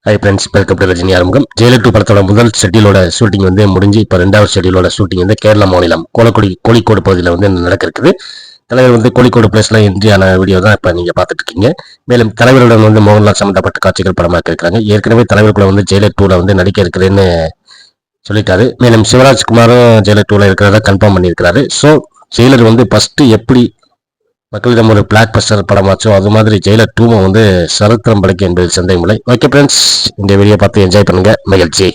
Hi friends, welcome to Rajini ஆரம்பம். Jailer 2 படத்தோட முதல் ஷெட்யூலோட ஷூட்டிங் வந்து முடிஞ்சு இப்போ ரெண்டாவது ஷெட்யூலோட ஷூட்டிங் வந்து கேரளா மாநிலம் கோழிக்கோடு பகுதியில் வந்து நடக்க இருக்குது. தலைவர் வந்து கோழிக்கோடு பிளேஸ்ல என்ட்ரியான வீடியோ தான் இப்போ நீங்கள் பார்த்துட்டு இருக்கீங்க. மேலும் தலைவருடன் வந்து மோகன்லால் சம்பந்தப்பட்ட காட்சிகள் படமாக்க இருக்கிறாங்க. ஏற்கனவே தலைவர் கூட வந்து ஜெயிலர் 2ல வந்து நடிக்க இருக்கிறேன்னு சொல்லிட்டாரு. மேலும் சிவராஜ்குமாரும் ஜெயிலர் 2ல இருக்கிறதா கன்ஃபார்ம் பண்ணியிருக்கிறாரு. ஸோ ஜெயிலர் வந்து ஃபர்ஸ்ட் எப்படி மக்களிடம் ஒரு பிளாக் பஸ்டர் படமாச்சோ அது மாதிரி ஜெயிலர் 2 வந்து சரித்திரம் படைக்கும் என்பது சந்தேகமில்லை. ஓகே ஃப்ரெண்ட்ஸ், இந்த வீடியோ பார்த்து என்ஜாய் பண்ணுங்க. மகிழ்ச்சி.